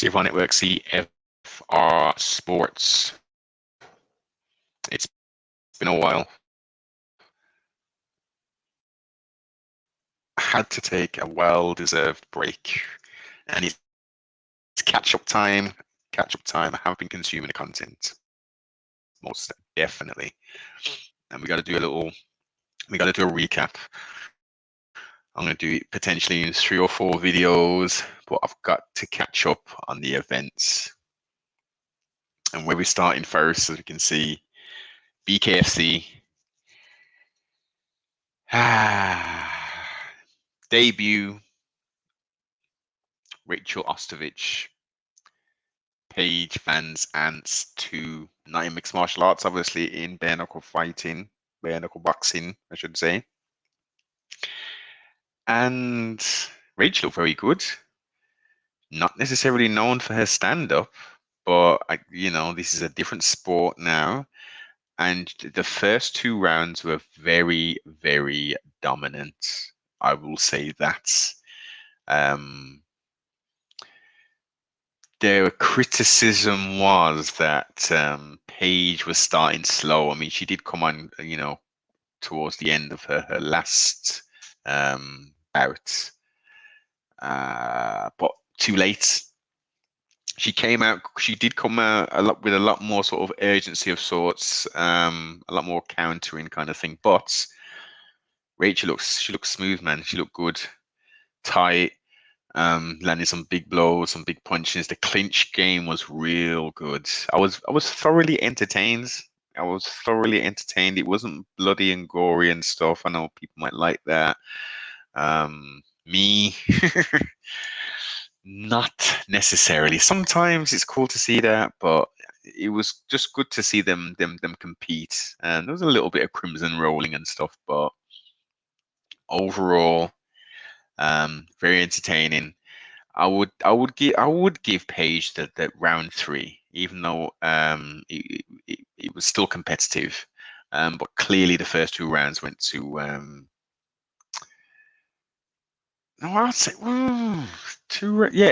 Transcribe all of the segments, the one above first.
CFR Network, CFR Sports. It's been a while. I had to take a well-deserved break, and it's catch-up time. Catch-up time. I have been consuming the content, most definitely, and we got to do a recap. I'm going to do it potentially in 3 or 4 videos, but I've got to catch up on the events. And where we're starting first, as we can see, BKFC. Debut, Rachel Ostovich, Paige Van's Ants to not in mixed martial arts, obviously in bare knuckle fighting, bare knuckle boxing, I should say. And Rachel, very good. Not necessarily known for her stand-up, but this is a different sport now. And the first 2 rounds were very, very dominant. I will say that. Their criticism was that Paige was starting slow. I mean, she did come on, towards the end of her last bout, but too late. She came out. She did come out with a lot more sort of urgency of sorts, a lot more countering kind of thing. But Rachel looks smooth, man. She looked good, tight, landing some big blows, some big punches. The clinch game was real good. I was thoroughly entertained. It wasn't bloody and gory and stuff. I know people might like that. Me. Not necessarily. Sometimes it's cool to see that, but it was just good to see them compete. And there was a little bit of crimson rolling and stuff, but overall, very entertaining. I would give Paige the round 3, even though it was still competitive. But clearly the first 2 rounds went to no, I'd say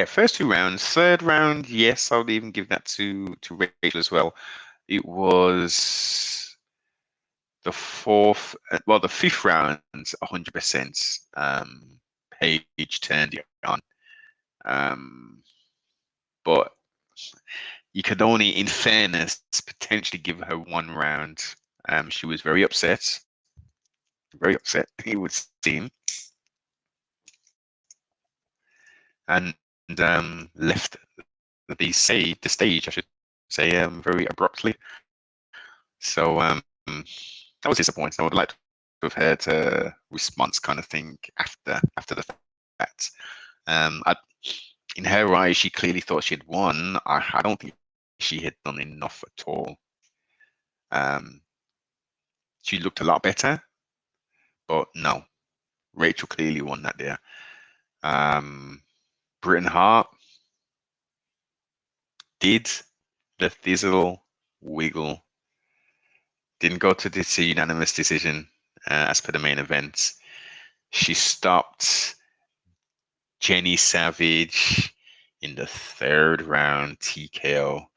first 2 rounds. 3rd round, yes, I would even give that to Rachel as well. It was the 4th, the 5th round, 100%. Paige turned it on, but you could only, in fairness, potentially give her 1 round. She was very upset, it would seem. And left the stage, I should say, very abruptly. So that was disappointing. I would like to have heard a response kind of thing after the fact. In her eyes, she clearly thought she had won. I don't think she had done enough at all. She looked a lot better, but no, Rachel clearly won that there. Britain Hart did the thizzle wiggle. Didn't go to this unanimous decision as per the main event. She stopped Jenny Savage in the 3rd round TKO.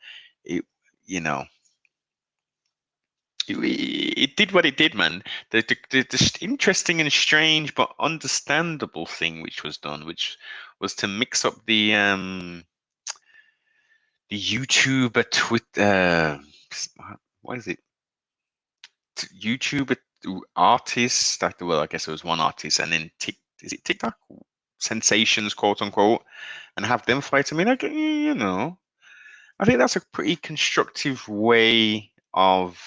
It did what it did, man. The interesting and strange but understandable thing which was done, which was to mix up the YouTuber Twitter. What is it? YouTuber artists. Well, I guess it was one artist, and then is it TikTok sensations, quote unquote, and have them fight. I mean, I think that's a pretty constructive way of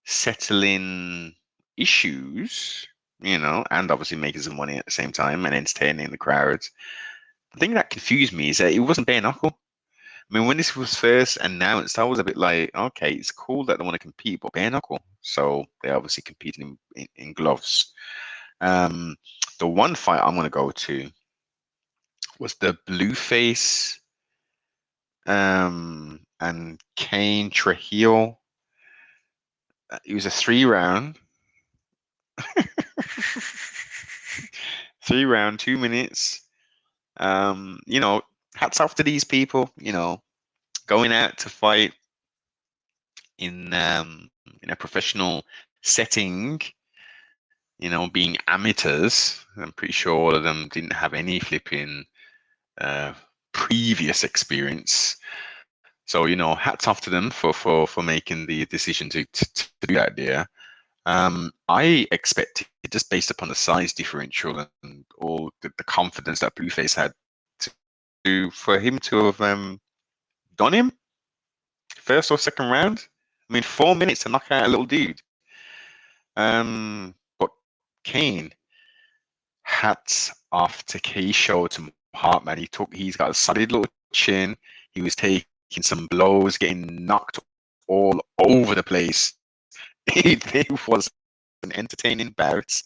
settling issues, and obviously making some money at the same time and entertaining the crowds. The thing that confused me is that it wasn't bare knuckle. I mean, when this was first announced, I was a bit like, okay, it's cool that they want to compete, but bare knuckle. So they're obviously competing in gloves. The one fight I'm going to go to was the Blueface and Kane Trujillo. It was a 3-round. 3-round, 2 minutes. hats off to these people, going out to fight in a professional setting, being amateurs. I'm pretty sure all of them didn't have any flipping uh, previous experience. So, hats off to them for making the decision to do that there. I expected, just based upon the size differential and all the confidence that Blueface had, for him to have done him first or second round. I mean, 4 minutes to knock out a little dude. But Kane, hats off to Kane. He showed some heart, man. He's got a solid little chin. He was taking some blows, getting knocked all over the place. It was an entertaining bout.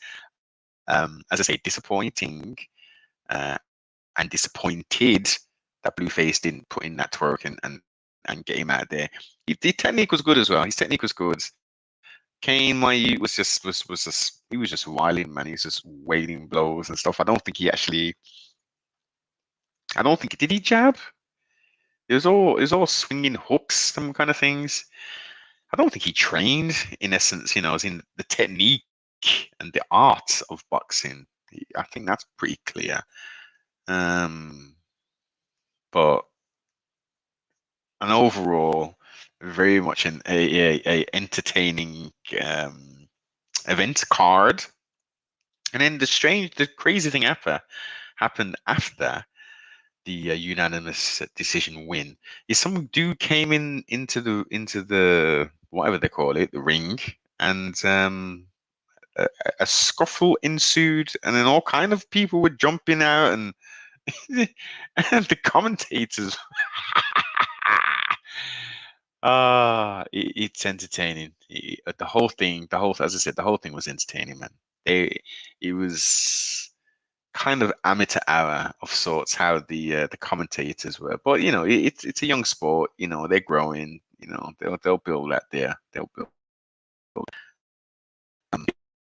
As I say, disappointing and disappointed that Blueface didn't put in that twerk and get him out there. The technique was good as well. His technique was good. Kane, my youth, was just he was just wilding, man. He was just wailing blows and stuff. I don't think did he jab? It was all swinging hooks, some kind of things. I don't think he trained, in essence, as in the technique and the art of boxing. I think that's pretty clear. But an overall, very much a entertaining event card. And then the crazy thing happened after the unanimous decision win is some dude came into the whatever they call it, the ring, and a scuffle ensued, and then all kind of people were jumping out, and and the commentators. It's entertaining. The whole thing, as I said, the whole thing was entertaining, man. It was kind of amateur hour of sorts, how the commentators were. But it's a young sport. They're growing. They'll build that there. They'll build.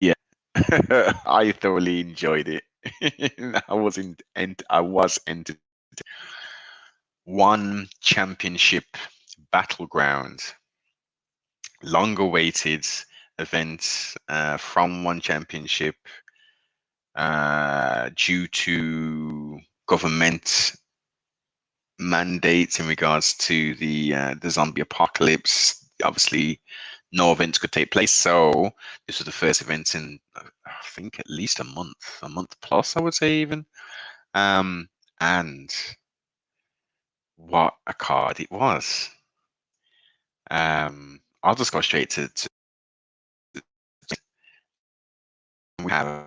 Yeah, I thoroughly enjoyed it. I was entertained. One championship Battleground, long awaited event from one championship due to government mandates in regards to the zombie apocalypse. Obviously, no events could take place, so this was the first event in I think at least a month plus, I would say even. And what a card it was. I'll just go straight to we have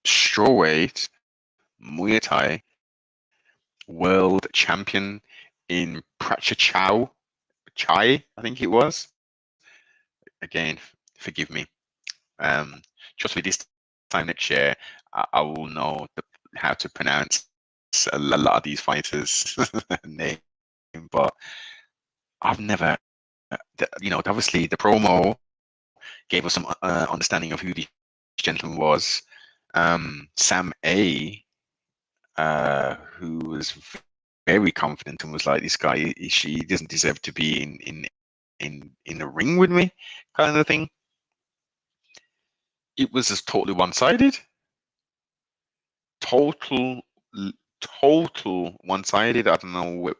strawweight Muay Thai world champion in Chai, I think it was. Again, forgive me. Just with this time next year, I will know how to pronounce a lot of these fighters' name, but I've never, obviously the promo gave us some understanding of who the gentleman was. Sam A, who was very confident and was like, "This guy, she doesn't deserve to be in the ring with me," kind of thing. It was just totally one-sided. Total one-sided. I don't know.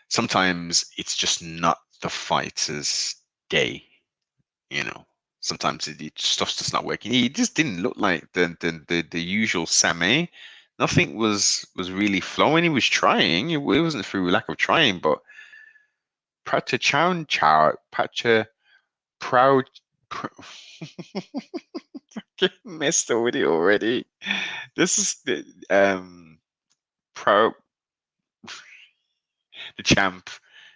Sometimes it's just not the fighter's day. Sometimes stuff's just not working. He just didn't look like the usual Samé. Nothing was really flowing. He was trying. It wasn't through lack of trying, but Pacha Proud. Getting messed up with it already. This is the Pro the champ.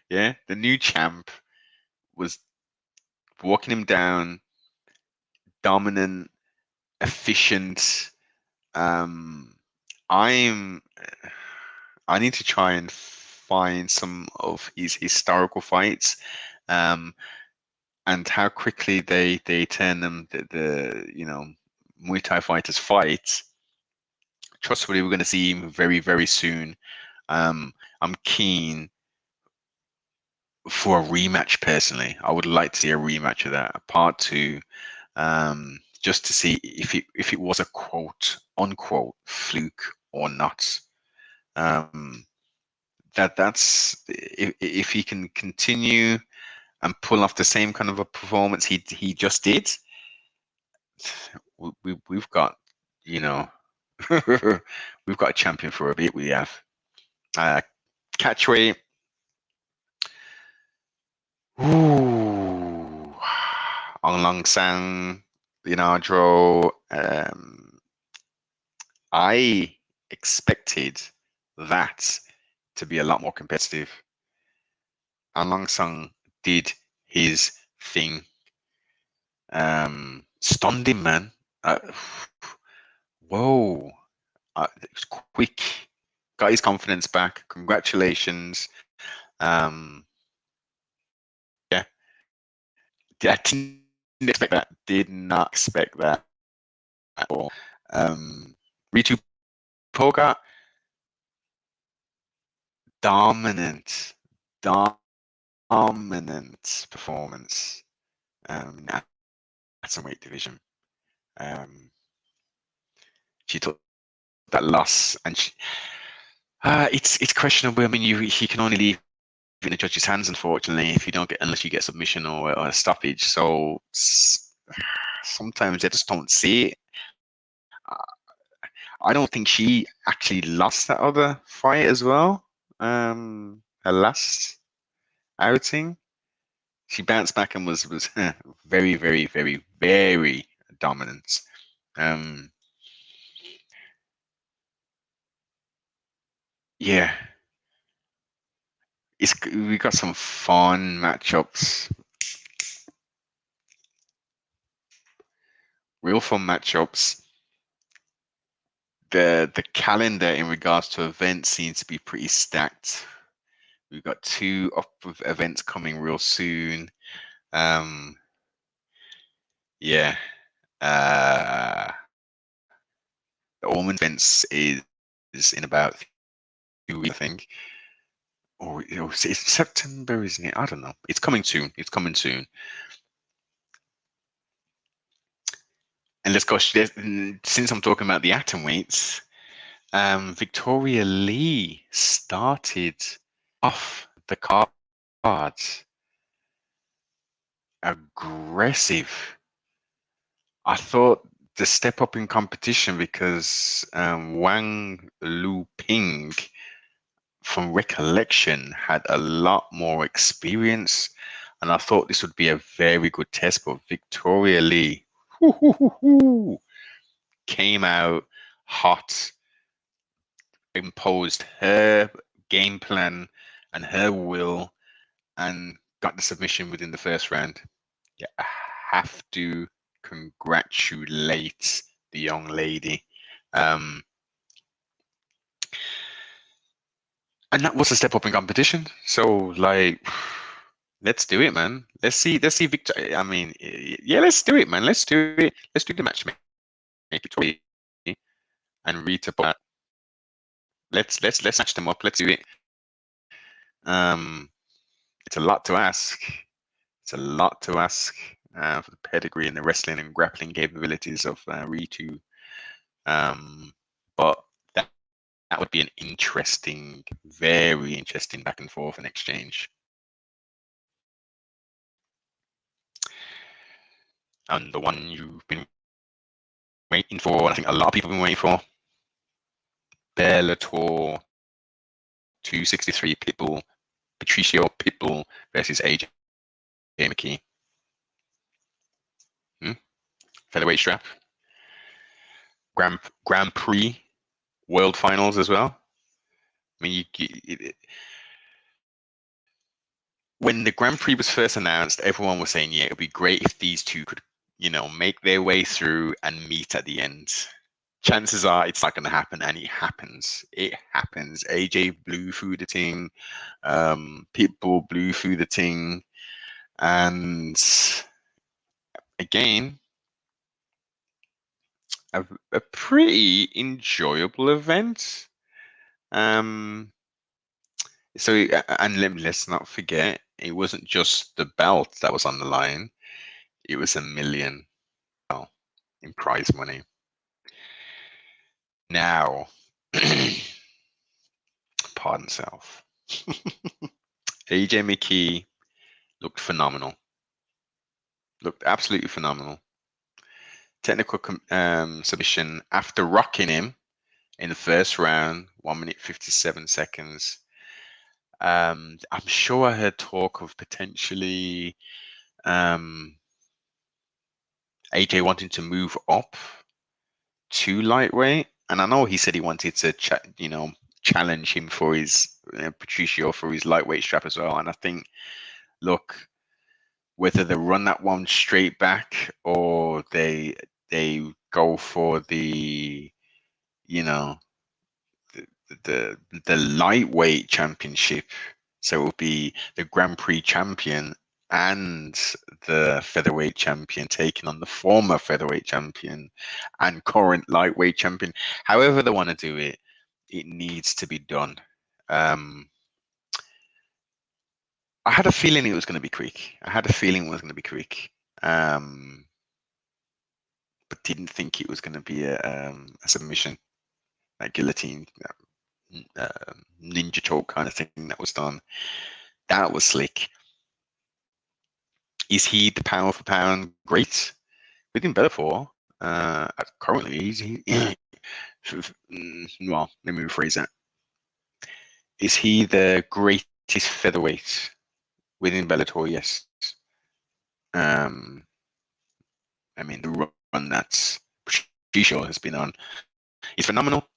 Yeah, the new champ was walking him down, dominant, efficient. I need to try and find some of his historical fights. and how quickly they turn them the Muay Thai fighters fight. Trustworthy, we're going to see him very, very soon. I'm keen for a rematch personally. I would like to see a rematch of that, a part two, just to see if it was a quote unquote fluke or not. That's if he can continue and pull off the same kind of a performance he just did, we've got we've got a champion for a bit. We have catchweight. Ooh, Ong Long Sang, Leonardo. I expected that to be a lot more competitive. Ong Long Sang did his thing. Stunned him, man. Whoa. It was quick. Got his confidence back. Congratulations. Yeah. I didn't expect that. Did not expect that at all. Ritu Poga, dominant performance in the atomweight division. She took that loss, and it's questionable. I mean, he can only leave in the judge's hands, unfortunately, if you don't get unless you get submission or a stoppage. So sometimes they just don't see it. I don't think she actually lost that other fight as well. Her last outing, she bounced back and was very, very, very, very dominant. Yeah, we got some fun matchups, real fun matchups. The calendar in regards to events seems to be pretty stacked. We've got 2 events coming real soon. Yeah. The Ormond events is in about 2 weeks, I think. Or it's September, isn't it? I don't know. It's coming soon. It's coming soon. And let's go. Since I'm talking about the atom weights, Victoria Lee started off the cards aggressive. I thought the step up in competition because Wang Lu Ping, from recollection, had a lot more experience, and I thought this would be a very good test. But Victoria Lee came out hot, imposed her game plan and her will, and got the submission within the first round. Yeah, I have to congratulate the young lady. And that was a step up in competition. So like, let's do it, man. Let's see Victor. I mean, yeah, let's do it, man. Let's do it. Let's do the matchmaking and Rita. Let's match them up. Let's do it. It's a lot to ask. It's a lot to ask for the pedigree and the wrestling and grappling capabilities of Ritu. But that would be an interesting, very interesting back and forth and exchange. And the one you've been waiting for, I think a lot of people have been waiting for, Bellator 263 Patricio Pitbull versus AJ McKee. Featherweight strap. Grand Prix World Finals as well. I mean, when the Grand Prix was first announced, everyone was saying, yeah, it would be great if these two could, make their way through and meet at the end. Chances are it's not going to happen, and it happens. It happens. AJ blew through the thing. Pitbull blew through the thing. And again, a pretty enjoyable event. Let's not forget, it wasn't just the belt that was on the line. It was $1 million in prize money. Now, pardon self. AJ McKee looked phenomenal. Looked absolutely phenomenal. Technical submission after rocking him in the first round, 1 minute 57 seconds. I'm sure I heard talk of potentially AJ wanting to move up to lightweight, and I know he said he wanted to, challenge him for his Patricio for his lightweight strap as well. And I think, look, whether they run that one straight back or they go for the, the lightweight championship. So it will be the Grand Prix champion and the featherweight champion taking on the former featherweight champion and current lightweight champion. However they want to do it, it needs to be done. I had a feeling it was going to be quick. But didn't think it was going to be a submission, like guillotine, ninja choke kind of thing that was done. That was slick. Is he the pound for pound great within Bellator? Currently, well, let me rephrase that. Is he the greatest featherweight within Bellator? Yes. I mean, the run that Patricio has been on is phenomenal.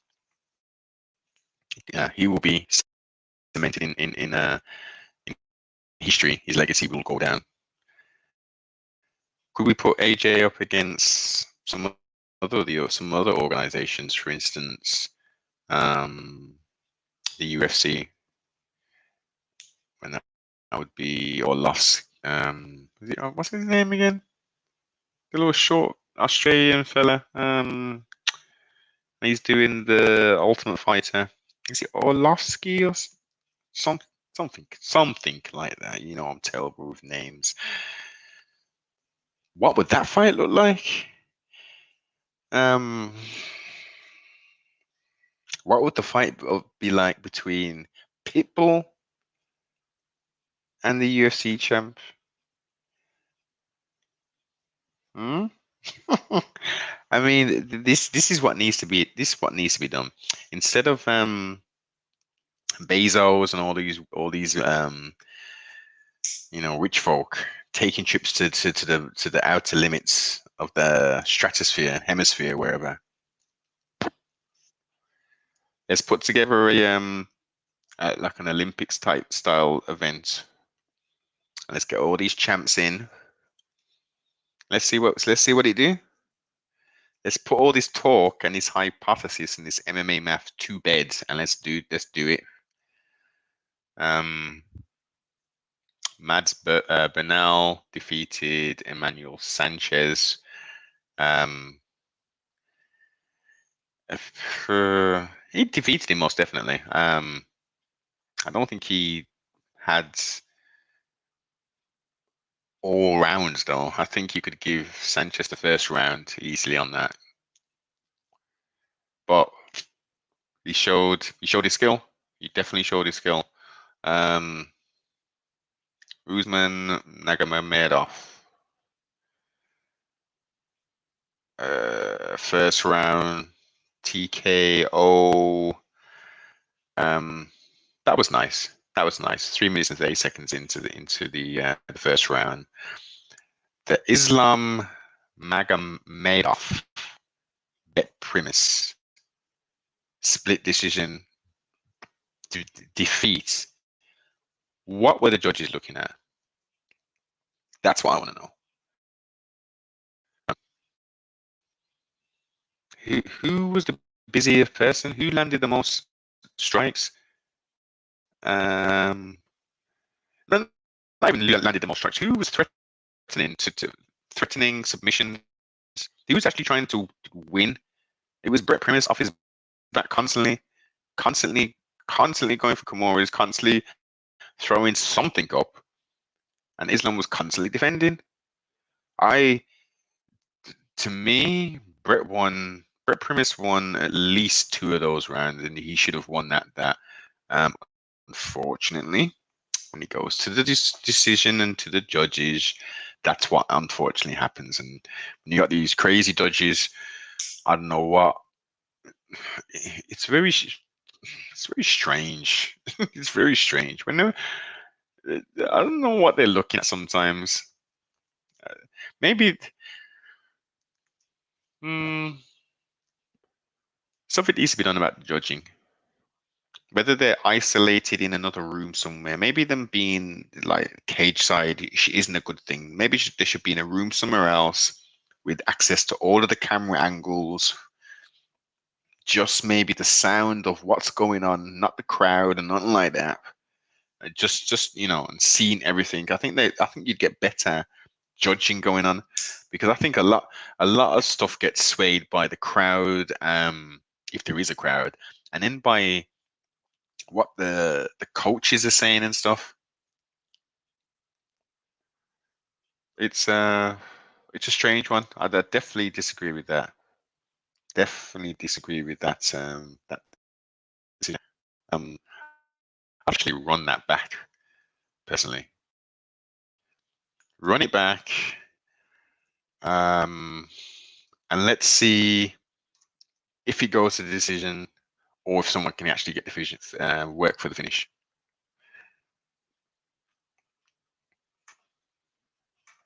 He will be cemented in history. His legacy will go down. Could we put AJ up against some other organizations, for instance, the UFC? And that would be Orlovsky. What's his name again? The little short Australian fella. He's doing the Ultimate Fighter. Is it Orlovsky or something like that? I'm terrible with names. What would that fight look like? What would the fight be like between Pitbull and the UFC champ? I mean, this is what needs to be done. Instead of Bezos and all these rich folk taking trips to the outer limits of the stratosphere, hemisphere, wherever. Let's put together a like an Olympics type style event. Let's get all these champs in. Let's see what he do. Let's put all this talk and this hypothesis and this MMA math to bed, and let's do it. Mads Bernal defeated Emmanuel Sanchez. He defeated him most definitely. I don't think he had all rounds though. I think you could give Sanchez the first round easily on that. But he showed his skill. He definitely showed his skill. Usman Nurmagomedov. First round TKO. That was nice. 3 minutes and 30 seconds into the first round. The Islam Magomedov bet premise split decision defeat. What were the judges looking at? That's what I want to know. Who was the busiest person? Who landed the most strikes? No, not even landed the most strikes. Who was threatening threatening submissions? He was actually trying to win. It was Brett Primus off his back constantly going for Kimuras, constantly throwing something up, and Islam was constantly defending. To me, Brett Primus won at least 2 of those rounds, and he should have won that. Unfortunately, when he goes to the decision and to the judges, that's what unfortunately happens. And when you got these crazy judges, I don't know what. It's very strange. It's very strange. I don't know what they're looking at sometimes. Maybe something needs to be done about the judging. Whether they're isolated in another room somewhere, maybe them being like cage side isn't a good thing. Maybe they should be in a room somewhere else with access to all of the camera angles. Just maybe the sound of what's going on, not the crowd and nothing like that. Just and seeing everything. I think you'd get better judging going on, because I think a lot of stuff gets swayed by the crowd, if there is a crowd, and then by what the coaches are saying and stuff. It's a strange one. I definitely disagree with that. Definitely disagree with that. That decision. Actually run that back personally. Run it back. And let's see if it goes to the decision, or if someone can actually get the finish, work for the finish.